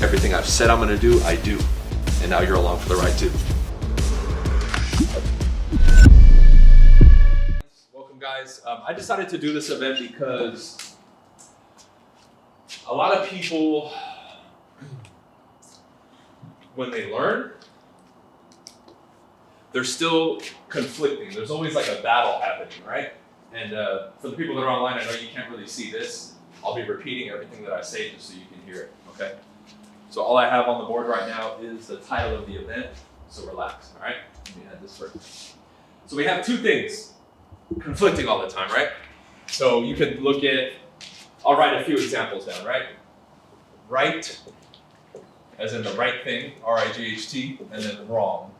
Everything I've said I'm gonna do, I do. And now you're along for the ride too. Welcome guys. I decided to do this event because a lot of people, when they learn, they're still conflicting. There's always like a battle happening, right? And for the people that are online, I know you can't really see this. I'll be repeating everything that I say just so you can hear it, okay? So all I have on the board right now is the title of the event, so relax, all right? Let me add this first. So we have two things conflicting all the time, right? So you can look at, I'll write a few examples down, right? Right, as in the right thing, R-I-G-H-T, and then wrong,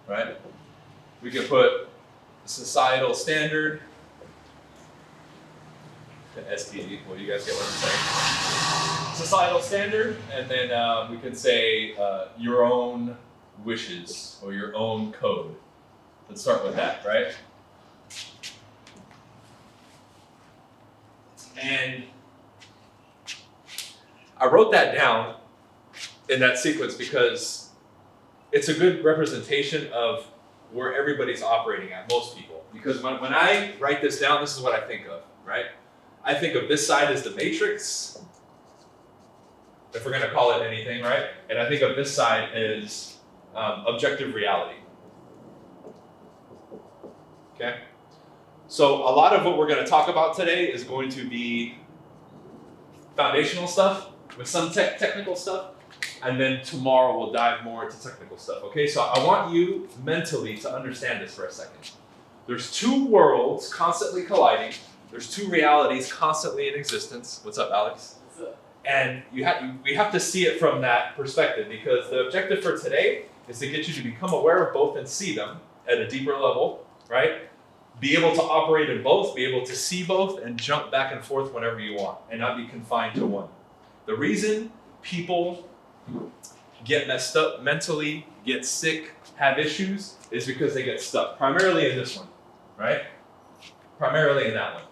right? We can put societal standard, STD, well, you guys get what I'm saying. Societal standard, and then we can say your own wishes or your own code. Let's start with that, right? And I wrote that down in that sequence because it's a good representation of where everybody's operating at, most people. Because when I write this down, this is what I think of, right? I think of this side as the matrix, if we're gonna call it anything, right? And I think of this side as objective reality. Okay? So a lot of what we're gonna talk about today is going to be foundational stuff with some technical stuff, and then tomorrow we'll dive more into technical stuff, okay? So I want you mentally to understand this for a second. There's two worlds constantly colliding. There's two realities constantly in existence. What's up, Alex? What's up? And we have to see it from that perspective, because the objective for today is to get you to become aware of both and see them at a deeper level, right? Be able to operate in both, be able to see both, and jump back and forth whenever you want, and not be confined to one. The reason people get messed up mentally, get sick, have issues, is because they get stuck, primarily in this one, right? Primarily in that one.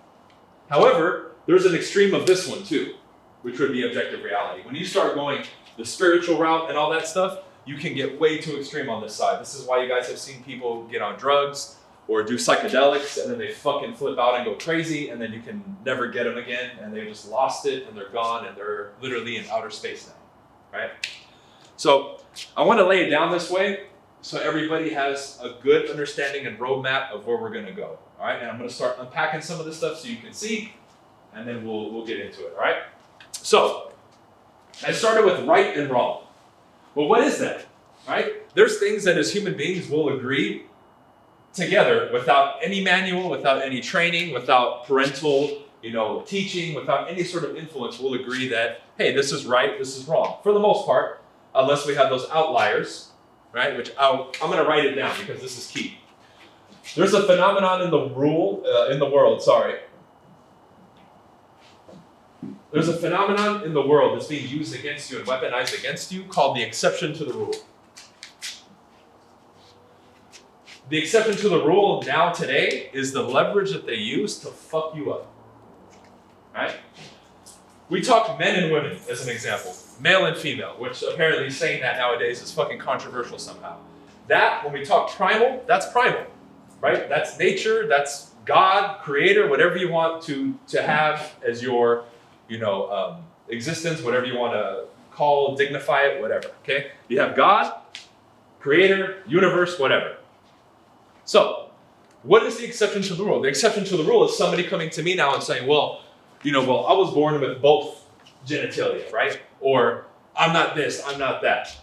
However, there's an extreme of this one too, which would be objective reality. When you start going the spiritual route and all that stuff, you can get way too extreme on this side. This is why you guys have seen people get on drugs or do psychedelics, and then they fucking flip out and go crazy, and then you can never get them again, and they just lost it, and they're gone, and they're literally in outer space now, right? So I want to lay it down this way so everybody has a good understanding and roadmap of where we're going to go. All right, and I'm going to start unpacking some of this stuff so you can see, and then we'll get into it. All right. So I started with right and wrong. Well, what is that? Right? There's things that as human beings will agree together without any manual, without any training, without parental, teaching, without any sort of influence. We'll agree that, hey, this is right, this is wrong, for the most part, unless we have those outliers, right? Which I'm going to write it down because this is key. There's a phenomenon in the world. There's a phenomenon in the world that's being used against you and weaponized against you called the exception to the rule. The exception to the rule now today is the leverage that they use to fuck you up. Right? We talk men and women as an example, male and female, which apparently saying that nowadays is fucking controversial somehow. That, when we talk primal, that's primal. Right? That's nature, that's God, creator, whatever you want to have as your, existence, whatever you want to call, dignify it, whatever, okay? You have God, creator, universe, whatever. So, what is the exception to the rule? The exception to the rule is somebody coming to me now and saying, well, I was born with both genitalia, right? Or, I'm not this, I'm not that.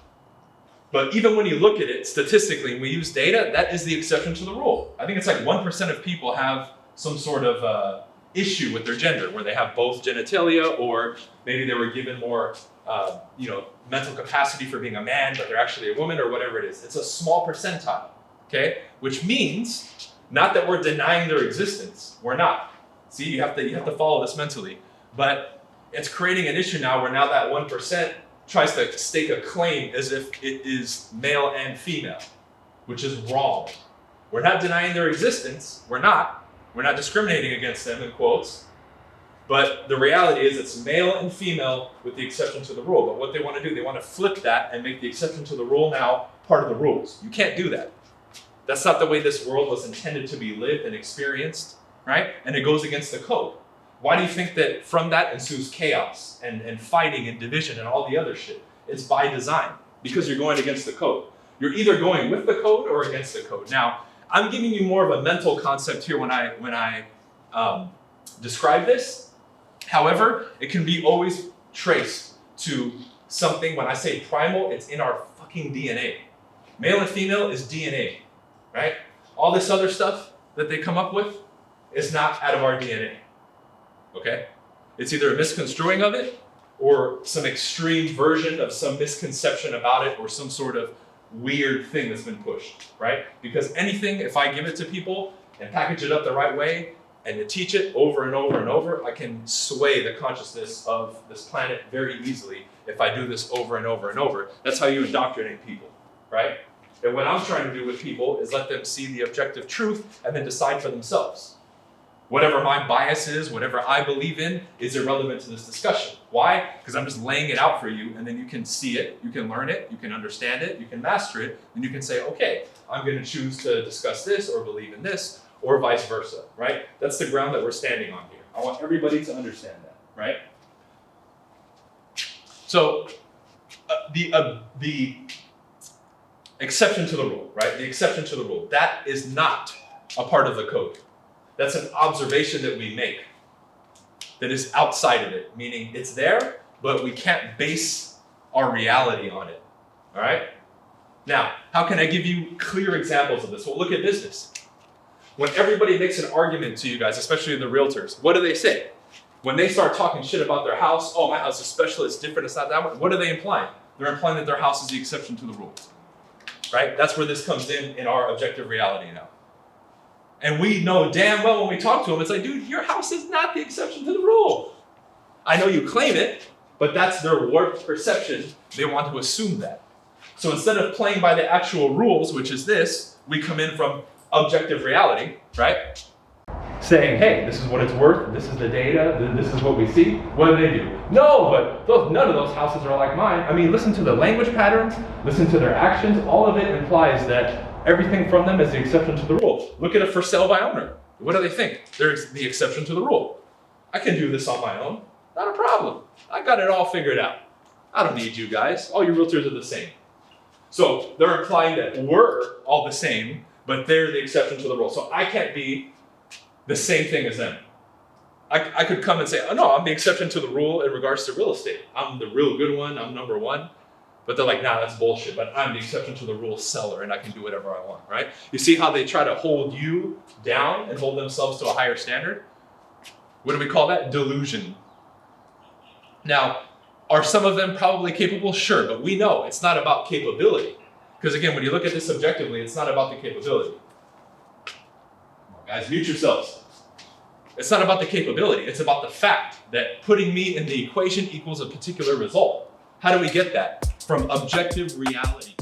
But even when you look at it statistically, and we use data, that is the exception to the rule. I think it's like 1% of people have some sort of issue with their gender, where they have both genitalia, or maybe they were given more, mental capacity for being a man, but they're actually a woman, or whatever it is. It's a small percentile, okay? Which means, not that we're denying their existence. We're not. See, you have to follow this mentally. But it's creating an issue now where now that 1% tries to stake a claim as if it is male and female, which is wrong. We're not denying their existence. We're not discriminating against them, in quotes. But the reality is it's male and female with the exception to the rule. But what they want to do, they want to flip that and make the exception to the rule now part of the rules. You can't do that. That's not the way this world was intended to be lived and experienced, right? And it goes against the code. Why do you think that from that ensues chaos and fighting and division and all the other shit? It's by design, because you're going against the code. You're either going with the code or against the code. Now, I'm giving you more of a mental concept here when I describe this. However, it can be always traced to something. When I say primal, it's in our fucking DNA. Male and female is DNA, right? All this other stuff that they come up with is not out of our DNA, okay? It's either a misconstruing of it or some extreme version of some misconception about it or some sort of weird thing that's been pushed, right? Because anything, if I give it to people and package it up the right way and to teach it over and over and over, I can sway the consciousness of this planet very easily if I do this over and over and over. That's how you indoctrinate people, right? And what I'm trying to do with people is let them see the objective truth and then decide for themselves. Whatever my bias is, whatever I believe in, is irrelevant to this discussion. Why? Because I'm just laying it out for you, and then you can see it, you can learn it, you can understand it, you can master it, and you can say, okay, I'm going to choose to discuss this or believe in this, or vice versa, right? That's the ground that we're standing on here. I want everybody to understand that, right? So, the exception to the rule, right? The exception to the rule. That is not a part of the code. That's an observation that we make that is outside of it, meaning it's there, but we can't base our reality on it, all right? Now, how can I give you clear examples of this? Well, look at business. When everybody makes an argument to you guys, especially the realtors, what do they say? When they start talking shit about their house, oh, my house is special, it's different, it's not that one, what are they implying? They're implying that their house is the exception to the rules, right? That's where this comes in our objective reality now. And we know damn well when we talk to them, it's like, dude, your house is not the exception to the rule. I know you claim it, but that's their warped perception. They want to assume that. So instead of playing by the actual rules, which is this, we come in from objective reality, right? Saying, hey, this is what it's worth, this is the data, this is what we see. What do? No, but none of those houses are like mine. I mean, listen to the language patterns, listen to their actions. All of it implies that everything from them is the exception to the rule. Look at a for sale by owner. What do they think? They're the exception to the rule. I can do this on my own. Not a problem. I got it all figured out. I don't need you guys. All you realtors are the same. So they're implying that we're all the same, but they're the exception to the rule. So I can't be the same thing as them. I could come and say, oh no, I'm the exception to the rule in regards to real estate. I'm the real good one. I'm number one. But they're like, nah, that's bullshit. But I'm the exception to the rule seller, and I can do whatever I want, right? You see how they try to hold you down and hold themselves to a higher standard? What do we call that? Delusion. Now, are some of them probably capable? Sure, but we know it's not about capability. Because again, when you look at this objectively, it's not about the capability. Come on, guys, mute yourselves. It's not about the capability. It's about the fact that putting me in the equation equals a particular result. How do we get that? From objective reality.